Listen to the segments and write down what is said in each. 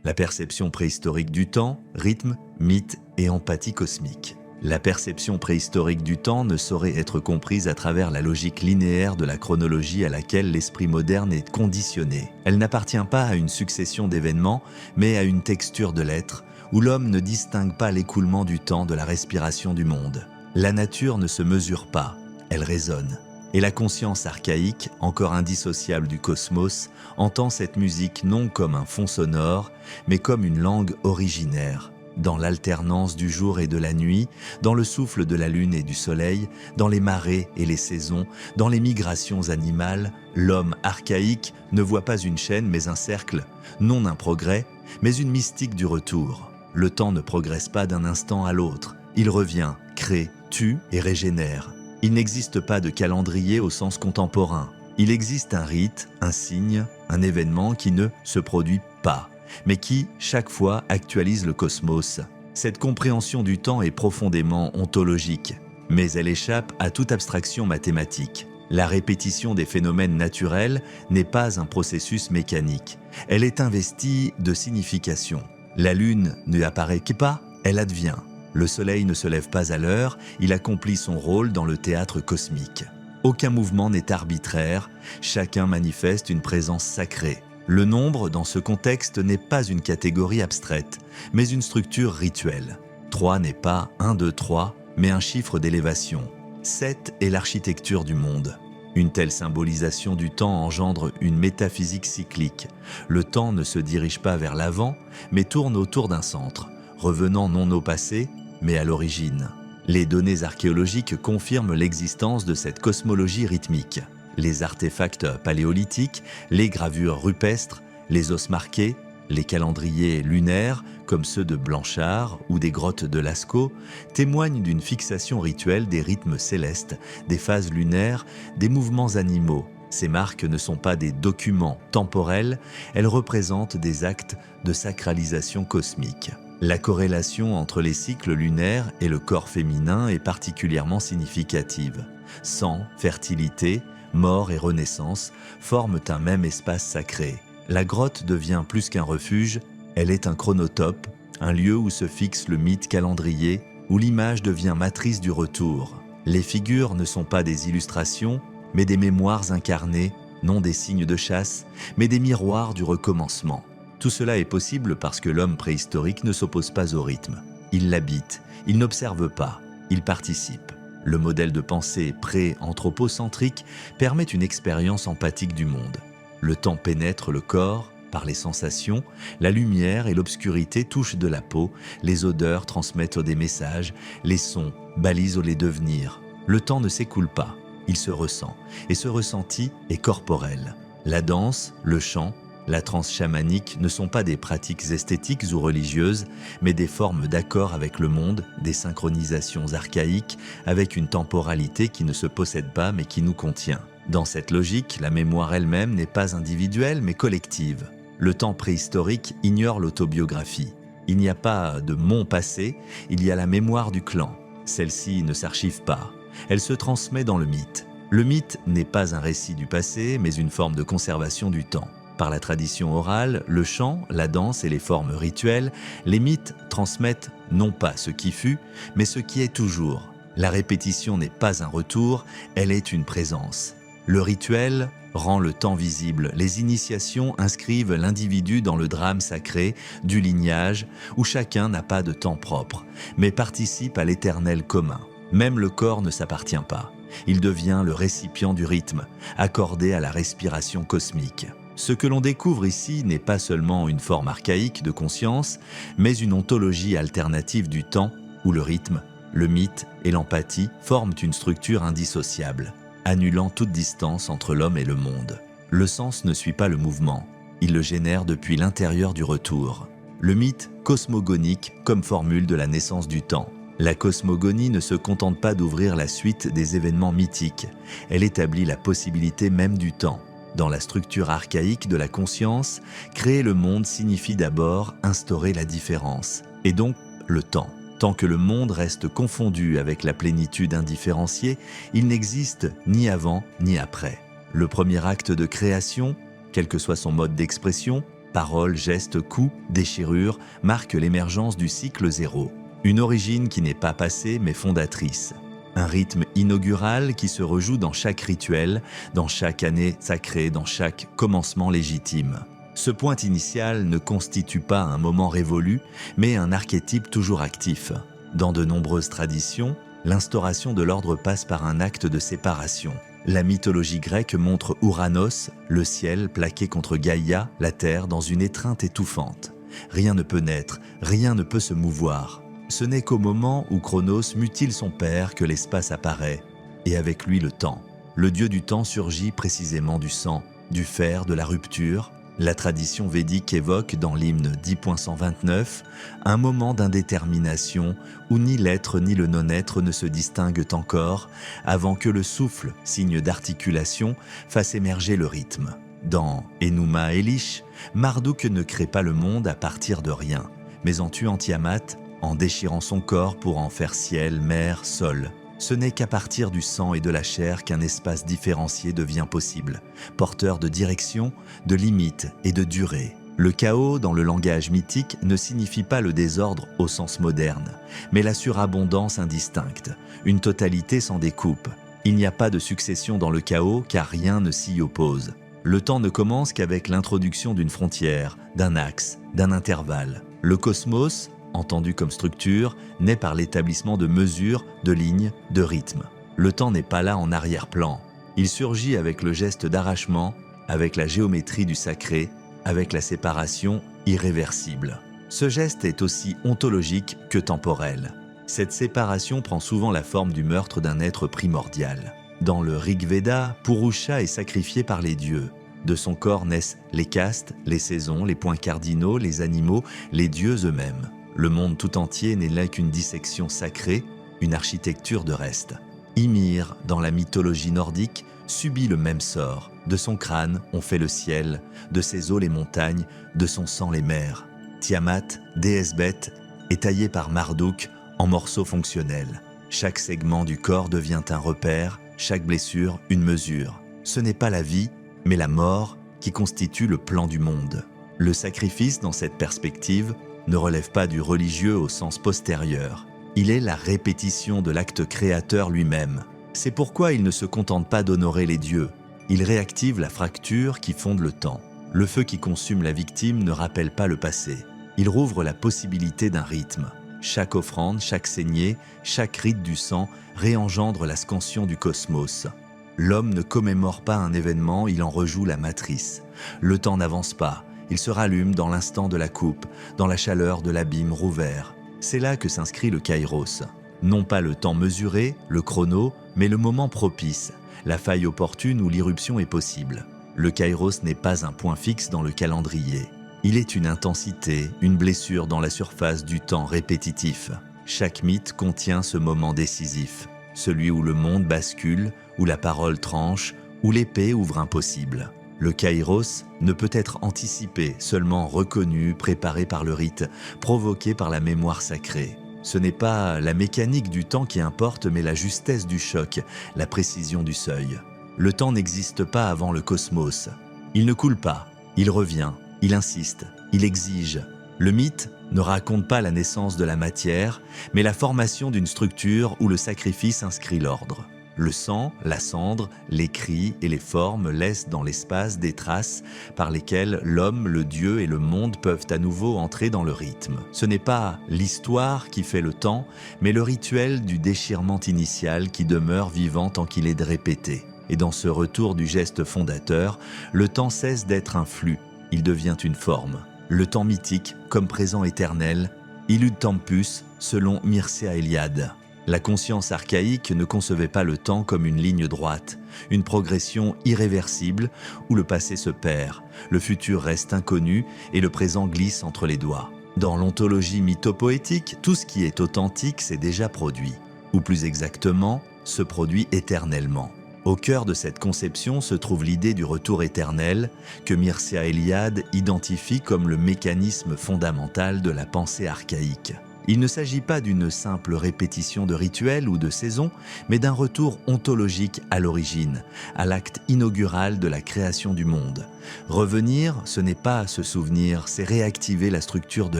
La perception préhistorique du temps, rythme, mythe et empathie cosmique. La perception préhistorique du temps ne saurait être comprise à travers la logique linéaire de la chronologie à laquelle l'esprit moderne est conditionné. Elle n'appartient pas à une succession d'événements, mais à une texture de l'être, où l'homme ne distingue pas l'écoulement du temps de la respiration du monde. La nature ne se mesure pas, elle résonne. Et la conscience archaïque, encore indissociable du cosmos, entend cette musique non comme un fond sonore, mais comme une langue originaire. Dans l'alternance du jour et de la nuit, dans le souffle de la lune et du soleil, dans les marées et les saisons, dans les migrations animales, l'homme archaïque ne voit pas une chaîne mais un cercle, non un progrès, mais une mystique du retour. Le temps ne progresse pas d'un instant à l'autre, il revient, crée, tue et régénère. Il n'existe pas de calendrier au sens contemporain. Il existe un rite, un signe, un événement qui ne se produit pas, mais qui, chaque fois, actualise le cosmos. Cette compréhension du temps est profondément ontologique, mais elle échappe à toute abstraction mathématique. La répétition des phénomènes naturels n'est pas un processus mécanique. Elle est investie de signification. La lune ne apparaît pas, elle advient. Le soleil ne se lève pas à l'heure, il accomplit son rôle dans le théâtre cosmique. Aucun mouvement n'est arbitraire, chacun manifeste une présence sacrée. Le nombre, dans ce contexte, n'est pas une catégorie abstraite, mais une structure rituelle. 3 n'est pas 1, 2, 3, mais un chiffre d'élévation. 7 est l'architecture du monde. Une telle symbolisation du temps engendre une métaphysique cyclique. Le temps ne se dirige pas vers l'avant, mais tourne autour d'un centre, revenant non au passé, mais à l'origine. Les données archéologiques confirment l'existence de cette cosmologie rythmique. Les artefacts paléolithiques, les gravures rupestres, les os marqués, les calendriers lunaires, comme ceux de Blanchard ou des grottes de Lascaux, témoignent d'une fixation rituelle des rythmes célestes, des phases lunaires, des mouvements animaux. Ces marques ne sont pas des documents temporels, elles représentent des actes de sacralisation cosmique. La corrélation entre les cycles lunaires et le corps féminin est particulièrement significative. Sang, fertilité, mort et renaissance forment un même espace sacré. La grotte devient plus qu'un refuge, elle est un chronotope, un lieu où se fixe le mythe calendrier, où l'image devient matrice du retour. Les figures ne sont pas des illustrations, mais des mémoires incarnées, non des signes de chasse, mais des miroirs du recommencement. Tout cela est possible parce que l'homme préhistorique ne s'oppose pas au rythme. Il l'habite, il n'observe pas, il participe. Le modèle de pensée pré-anthropocentrique permet une expérience empathique du monde. Le temps pénètre le corps par les sensations, la lumière et l'obscurité touchent de la peau, les odeurs transmettent des messages, les sons balisent les devenirs. Le temps ne s'écoule pas, il se ressent, et ce ressenti est corporel. La danse, le chant, la transe chamanique ne sont pas des pratiques esthétiques ou religieuses, mais des formes d'accord avec le monde, des synchronisations archaïques, avec une temporalité qui ne se possède pas mais qui nous contient. Dans cette logique, la mémoire elle-même n'est pas individuelle mais collective. Le temps préhistorique ignore l'autobiographie. Il n'y a pas de mon passé, il y a la mémoire du clan. Celle-ci ne s'archive pas, elle se transmet dans le mythe. Le mythe n'est pas un récit du passé, mais une forme de conservation du temps. Par la tradition orale, le chant, la danse et les formes rituelles, les mythes transmettent non pas ce qui fut, mais ce qui est toujours. La répétition n'est pas un retour, elle est une présence. Le rituel rend le temps visible. Les initiations inscrivent l'individu dans le drame sacré du lignage où chacun n'a pas de temps propre, mais participe à l'éternel commun. Même le corps ne s'appartient pas. Il devient le récipient du rythme, accordé à la respiration cosmique. Ce que l'on découvre ici n'est pas seulement une forme archaïque de conscience, mais une ontologie alternative du temps où le rythme, le mythe et l'empathie forment une structure indissociable, annulant toute distance entre l'homme et le monde. Le sens ne suit pas le mouvement, il le génère depuis l'intérieur du retour. Le mythe cosmogonique comme formule de la naissance du temps. La cosmogonie ne se contente pas d'ouvrir la suite des événements mythiques, elle établit la possibilité même du temps. Dans la structure archaïque de la conscience, créer le monde signifie d'abord instaurer la différence, et donc le temps. Tant que le monde reste confondu avec la plénitude indifférenciée, il n'existe ni avant ni après. Le premier acte de création, quel que soit son mode d'expression, Paroles, gestes, coups, déchirures marquent l'émergence du cycle zéro. Une origine qui n'est pas passée mais fondatrice. Un rythme inaugural qui se rejoue dans chaque rituel, dans chaque année sacrée, dans chaque commencement légitime. Ce point initial ne constitue pas un moment révolu, mais un archétype toujours actif. Dans de nombreuses traditions, l'instauration de l'ordre passe par un acte de séparation. La mythologie grecque montre Ouranos, le ciel plaqué contre Gaïa, la terre, dans une étreinte étouffante. Rien ne peut naître, rien ne peut se mouvoir. Ce n'est qu'au moment où Chronos mutile son père que l'espace apparaît, et avec lui le temps. Le dieu du temps surgit précisément du sang, du fer, de la rupture. La tradition védique évoque dans l'hymne 10.129 un moment d'indétermination où ni l'être ni le non-être ne se distinguent encore avant que le souffle, signe d'articulation, fasse émerger le rythme. Dans Enuma Elish, Marduk ne crée pas le monde à partir de rien, mais en tuant Tiamat, en déchirant son corps pour en faire ciel, mer, sol. Ce n'est qu'à partir du sang et de la chair qu'un espace différencié devient possible, porteur de direction, de limites et de durée. Le chaos, dans le langage mythique, ne signifie pas le désordre au sens moderne, mais la surabondance indistincte, une totalité sans découpe. Il n'y a pas de succession dans le chaos car rien ne s'y oppose. Le temps ne commence qu'avec l'introduction d'une frontière, d'un axe, d'un intervalle. Le cosmos, entendu comme structure, naît par l'établissement de mesures, de lignes, de rythmes. Le temps n'est pas là en arrière-plan. Il surgit avec le geste d'arrachement, avec la géométrie du sacré, avec la séparation irréversible. Ce geste est aussi ontologique que temporel. Cette séparation prend souvent la forme du meurtre d'un être primordial. Dans le Rig Veda, Purusha est sacrifié par les dieux. De son corps naissent les castes, les saisons, les points cardinaux, les animaux, les dieux eux-mêmes. Le monde tout entier n'est là qu'une dissection sacrée, une architecture de reste. Ymir, dans la mythologie nordique, subit le même sort. De son crâne, on fait le ciel, de ses os les montagnes, de son sang les mers. Tiamat, déesse bête, est taillée par Marduk en morceaux fonctionnels. Chaque segment du corps devient un repère, chaque blessure une mesure. Ce n'est pas la vie, mais la mort qui constitue le plan du monde. Le sacrifice, dans cette perspective, ne relève pas du religieux au sens postérieur. Il est la répétition de l'acte créateur lui-même. C'est pourquoi il ne se contente pas d'honorer les dieux. Il réactive la fracture qui fonde le temps. Le feu qui consume la victime ne rappelle pas le passé. Il rouvre la possibilité d'un rythme. Chaque offrande, chaque saignée, chaque rite du sang réengendre la scansion du cosmos. L'homme ne commémore pas un événement, il en rejoue la matrice. Le temps n'avance pas. Il se rallume dans l'instant de la coupe, dans la chaleur de l'abîme rouvert. C'est là que s'inscrit le kairos. Non pas le temps mesuré, le chrono, mais le moment propice, la faille opportune où l'irruption est possible. Le kairos n'est pas un point fixe dans le calendrier. Il est une intensité, une blessure dans la surface du temps répétitif. Chaque mythe contient ce moment décisif, celui où le monde bascule, où la parole tranche, où l'épée ouvre un possible. Le kairos ne peut être anticipé, seulement reconnu, préparé par le rite, provoqué par la mémoire sacrée. Ce n'est pas la mécanique du temps qui importe, mais la justesse du choc, la précision du seuil. Le temps n'existe pas avant le cosmos. Il ne coule pas, il revient, il insiste, il exige. Le mythe ne raconte pas la naissance de la matière, mais la formation d'une structure où le sacrifice inscrit l'ordre. Le sang, la cendre, les cris et les formes laissent dans l'espace des traces par lesquelles l'homme, le dieu et le monde peuvent à nouveau entrer dans le rythme. Ce n'est pas l'histoire qui fait le temps, mais le rituel du déchirement initial qui demeure vivant tant qu'il est répété. Et dans ce retour du geste fondateur, le temps cesse d'être un flux, il devient une forme. Le temps mythique, comme présent éternel, illud tempus, selon Mircea Eliade. La conscience archaïque ne concevait pas le temps comme une ligne droite, une progression irréversible où le passé se perd, le futur reste inconnu et le présent glisse entre les doigts. Dans l'ontologie mythopoétique, tout ce qui est authentique s'est déjà produit, ou plus exactement, se produit éternellement. Au cœur de cette conception se trouve l'idée du retour éternel que Mircea Eliade identifie comme le mécanisme fondamental de la pensée archaïque. Il ne s'agit pas d'une simple répétition de rituels ou de saisons, mais d'un retour ontologique à l'origine, à l'acte inaugural de la création du monde. Revenir, ce n'est pas se souvenir, c'est réactiver la structure de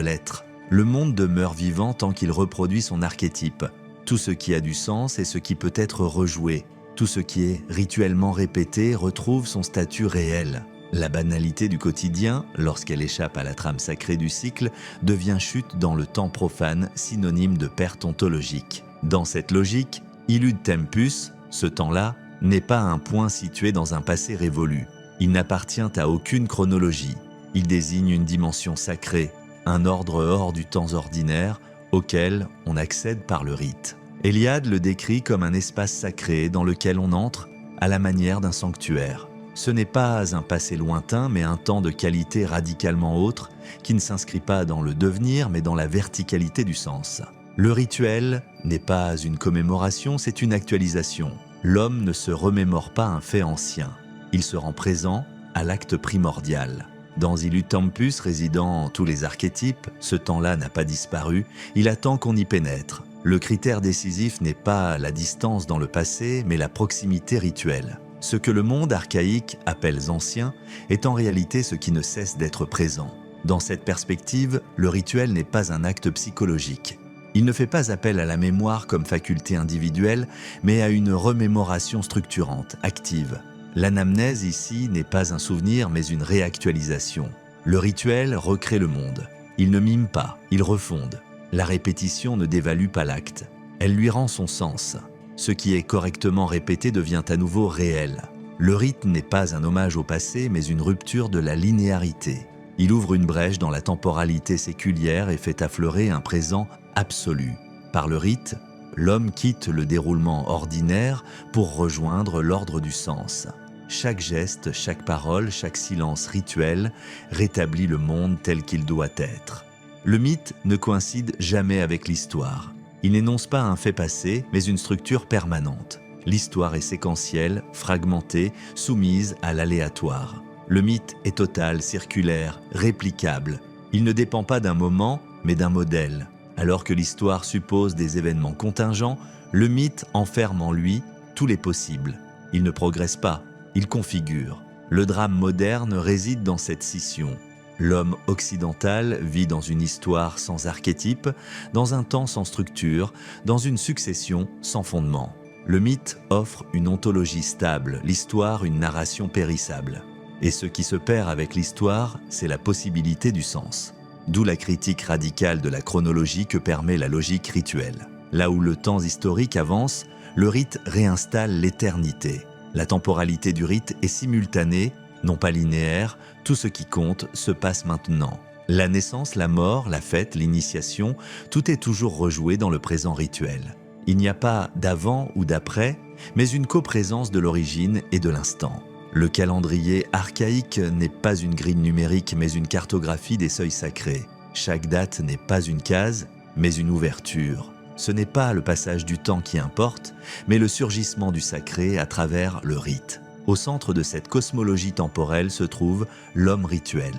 l'être. Le monde demeure vivant tant qu'il reproduit son archétype. Tout ce qui a du sens est ce qui peut être rejoué. Tout ce qui est rituellement répété retrouve son statut réel. La banalité du quotidien, lorsqu'elle échappe à la trame sacrée du cycle, devient chute dans le temps profane, synonyme de perte ontologique. Dans cette logique, illud tempus, ce temps-là, n'est pas un point situé dans un passé révolu. Il n'appartient à aucune chronologie. Il désigne une dimension sacrée, un ordre hors du temps ordinaire, auquel on accède par le rite. Héliade le décrit comme un espace sacré dans lequel on entre à la manière d'un sanctuaire. Ce n'est pas un passé lointain, mais un temps de qualité radicalement autre, qui ne s'inscrit pas dans le devenir, mais dans la verticalité du sens. Le rituel n'est pas une commémoration, c'est une actualisation. L'homme ne se remémore pas un fait ancien. Il se rend présent à l'acte primordial. Dans illud tempus résidant tous les archétypes, ce temps-là n'a pas disparu, il attend qu'on y pénètre. Le critère décisif n'est pas la distance dans le passé, mais la proximité rituelle. Ce que le monde archaïque appelle ancien est en réalité ce qui ne cesse d'être présent. Dans cette perspective, le rituel n'est pas un acte psychologique. Il ne fait pas appel à la mémoire comme faculté individuelle, mais à une remémoration structurante, active. L'anamnèse ici n'est pas un souvenir, mais une réactualisation. Le rituel recrée le monde. Il ne mime pas, il refonde. La répétition ne dévalue pas l'acte. Elle lui rend son sens. Ce qui est correctement répété devient à nouveau réel. Le rite n'est pas un hommage au passé, mais une rupture de la linéarité. Il ouvre une brèche dans la temporalité séculière et fait affleurer un présent absolu. Par le rite, l'homme quitte le déroulement ordinaire pour rejoindre l'ordre du sens. Chaque geste, chaque parole, chaque silence rituel rétablit le monde tel qu'il doit être. Le mythe ne coïncide jamais avec l'histoire. Il n'énonce pas un fait passé, mais une structure permanente. L'histoire est séquentielle, fragmentée, soumise à l'aléatoire. Le mythe est total, circulaire, réplicable. Il ne dépend pas d'un moment, mais d'un modèle. Alors que l'histoire suppose des événements contingents, le mythe enferme en lui tous les possibles. Il ne progresse pas, il configure. Le drame moderne réside dans cette scission. L'homme occidental vit dans une histoire sans archétype, dans un temps sans structure, dans une succession sans fondement. Le mythe offre une ontologie stable, l'histoire une narration périssable. Et ce qui se perd avec l'histoire, c'est la possibilité du sens. D'où la critique radicale de la chronologie que permet la logique rituelle. Là où le temps historique avance, le rite réinstalle l'éternité. La temporalité du rite est simultanée, non pas linéaire, tout ce qui compte se passe maintenant. La naissance, la mort, la fête, l'initiation, tout est toujours rejoué dans le présent rituel. Il n'y a pas d'avant ou d'après, mais une coprésence de l'origine et de l'instant. Le calendrier archaïque n'est pas une grille numérique, mais une cartographie des seuils sacrés. Chaque date n'est pas une case, mais une ouverture. Ce n'est pas le passage du temps qui importe, mais le surgissement du sacré à travers le rite. Au centre de cette cosmologie temporelle se trouve l'homme rituel.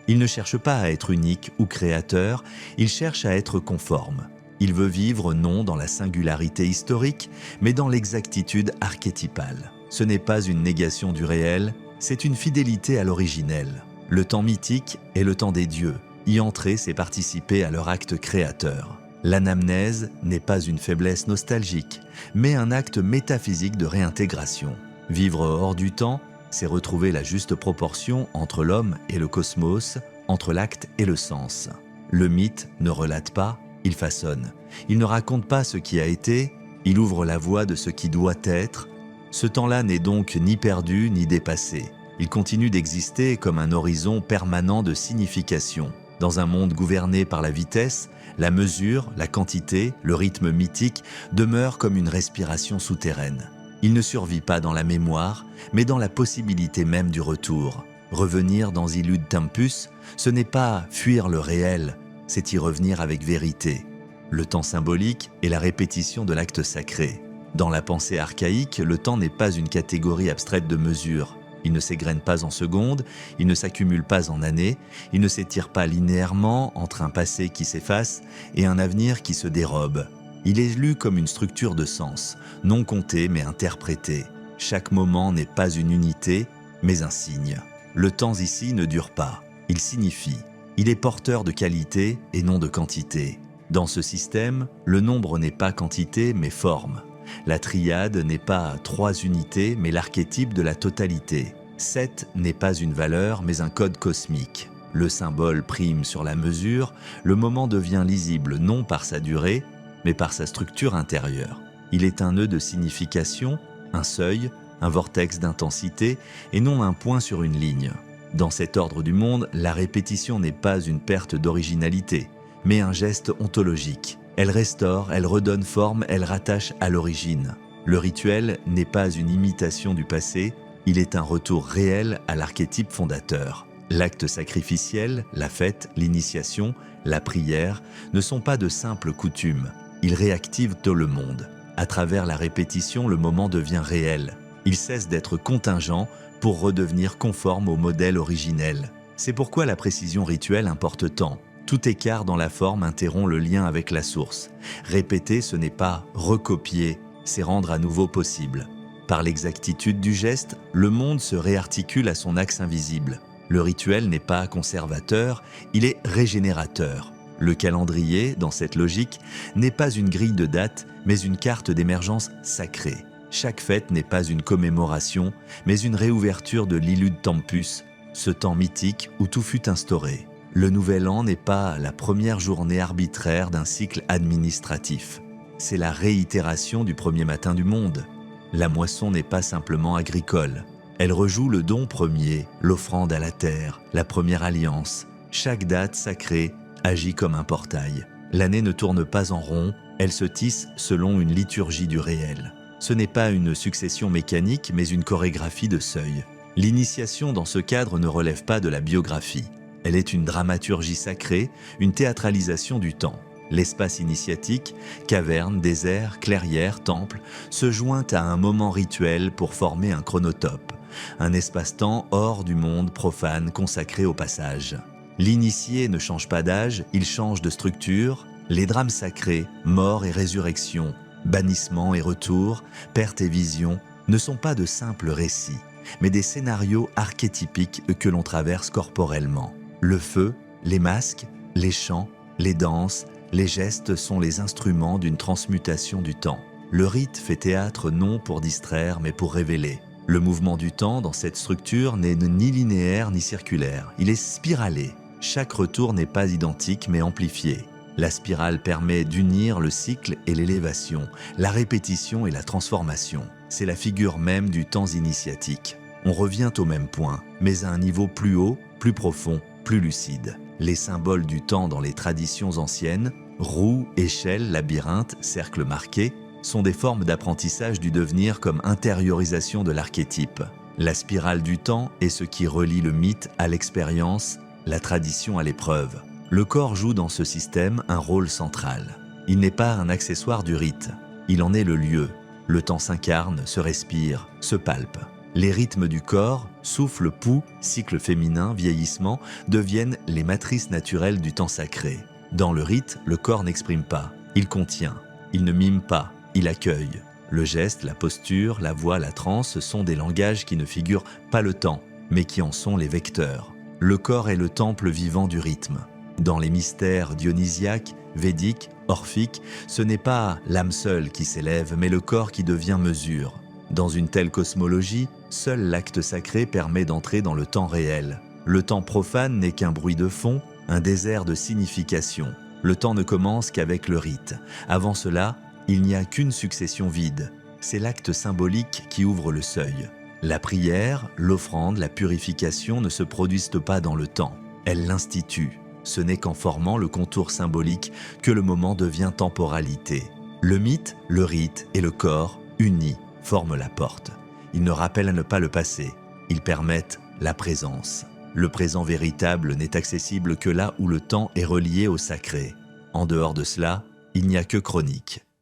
Il ne cherche pas à être unique ou créateur, il cherche à être conforme. Il veut vivre non dans la singularité historique, mais dans l'exactitude archétypale. Ce n'est pas une négation du réel, c'est une fidélité à l'originel. Le temps mythique est le temps des dieux. Y entrer, c'est participer à leur acte créateur. L'anamnèse n'est pas une faiblesse nostalgique, mais un acte métaphysique de réintégration. Vivre hors du temps, c'est retrouver la juste proportion entre l'homme et le cosmos, entre l'acte et le sens. Le mythe ne relate pas, il façonne. Il ne raconte pas ce qui a été, il ouvre la voie de ce qui doit être. Ce temps-là n'est donc ni perdu ni dépassé. Il continue d'exister comme un horizon permanent de signification. Dans un monde gouverné par la vitesse, la mesure, la quantité, le rythme mythique demeurent comme une respiration souterraine. Il ne survit pas dans la mémoire, mais dans la possibilité même du retour. Revenir dans illud tempus, ce n'est pas fuir le réel, c'est y revenir avec vérité. Le temps symbolique est la répétition de l'acte sacré. Dans la pensée archaïque, le temps n'est pas une catégorie abstraite de mesure. Il ne s'égrène pas en secondes, il ne s'accumule pas en années, il ne s'étire pas linéairement entre un passé qui s'efface et un avenir qui se dérobe. Il est lu comme une structure de sens, non comptée mais interprétée. Chaque moment n'est pas une unité, mais un signe. Le temps ici ne dure pas, il signifie. Il est porteur de qualité et non de quantité. Dans ce système, le nombre n'est pas quantité mais forme. La triade n'est pas 3 unités mais l'archétype de la totalité. 7 n'est pas une valeur mais un code cosmique. Le symbole prime sur la mesure, le moment devient lisible non par sa durée, mais par sa structure intérieure. Il est un nœud de signification, un seuil, un vortex d'intensité et non un point sur une ligne. Dans cet ordre du monde, la répétition n'est pas une perte d'originalité, mais un geste ontologique. Elle restaure, elle redonne forme, elle rattache à l'origine. Le rituel n'est pas une imitation du passé, il est un retour réel à l'archétype fondateur. L'acte sacrificiel, la fête, l'initiation, la prière ne sont pas de simples coutumes. Ils réactivent tout le monde. À travers la répétition, le moment devient réel. Il cesse d'être contingent pour redevenir conforme au modèle originel. C'est pourquoi la précision rituelle importe tant. Tout écart dans la forme interrompt le lien avec la source. Répéter, ce n'est pas recopier, c'est rendre à nouveau possible. Par l'exactitude du geste, le monde se réarticule à son axe invisible. Le rituel n'est pas conservateur, il est régénérateur. Le calendrier, dans cette logique, n'est pas une grille de dates, mais une carte d'émergence sacrée. Chaque fête n'est pas une commémoration, mais une réouverture de l'Illud Tempus, ce temps mythique où tout fut instauré. Le nouvel an n'est pas la première journée arbitraire d'un cycle administratif. C'est la réitération du premier matin du monde. La moisson n'est pas simplement agricole. Elle rejoue le don premier, l'offrande à la terre, la première alliance. Chaque date sacrée agit comme un portail. L'année ne tourne pas en rond, elle se tisse selon une liturgie du réel. Ce n'est pas une succession mécanique, mais une chorégraphie de seuils. L'initiation dans ce cadre ne relève pas de la biographie. Elle est une dramaturgie sacrée, une théâtralisation du temps. L'espace initiatique, caverne, désert, clairière, temple, se joint à un moment rituel pour former un chronotope, un espace-temps hors du monde profane consacré au passage. L'initié ne change pas d'âge, il change de structure. Les drames sacrés, mort et résurrection, bannissement et retour, perte et vision, ne sont pas de simples récits, mais des scénarios archétypiques que l'on traverse corporellement. Le feu, les masques, les chants, les danses, les gestes sont les instruments d'une transmutation du temps. Le rite fait théâtre non pour distraire, mais pour révéler. Le mouvement du temps dans cette structure n'est ni linéaire ni circulaire, il est spiralé. Chaque retour n'est pas identique mais amplifié. La spirale permet d'unir le cycle et l'élévation, la répétition et la transformation. C'est la figure même du temps initiatique. On revient au même point, mais à un niveau plus haut, plus profond, plus lucide. Les symboles du temps dans les traditions anciennes, roue, échelle, labyrinthe, cercle marqué, sont des formes d'apprentissage du devenir comme intériorisation de l'archétype. La spirale du temps est ce qui relie le mythe à l'expérience, la tradition à l'épreuve. Le corps joue dans ce système un rôle central. Il n'est pas un accessoire du rite, il en est le lieu. Le temps s'incarne, se respire, se palpe. Les rythmes du corps, souffle, pouls, cycle féminin, vieillissement, deviennent les matrices naturelles du temps sacré. Dans le rite, le corps n'exprime pas, il contient, il ne mime pas, il accueille. Le geste, la posture, la voix, la transe sont des langages qui ne figurent pas le temps, mais qui en sont les vecteurs. Le corps est le temple vivant du rythme. Dans les mystères dionysiaques, védiques, orphiques, ce n'est pas l'âme seule qui s'élève, mais le corps qui devient mesure. Dans une telle cosmologie, seul l'acte sacré permet d'entrer dans le temps réel. Le temps profane n'est qu'un bruit de fond, un désert de signification. Le temps ne commence qu'avec le rite. Avant cela, il n'y a qu'une succession vide. C'est l'acte symbolique qui ouvre le seuil. La prière, l'offrande, la purification ne se produisent pas dans le temps. Elles l'instituent. Ce n'est qu'en formant le contour symbolique que le moment devient temporalité. Le mythe, le rite et le corps, unis, forment la porte. Ils ne rappellent pas le passé, ils permettent la présence. Le présent véritable n'est accessible que là où le temps est relié au sacré. En dehors de cela, il n'y a que chronique.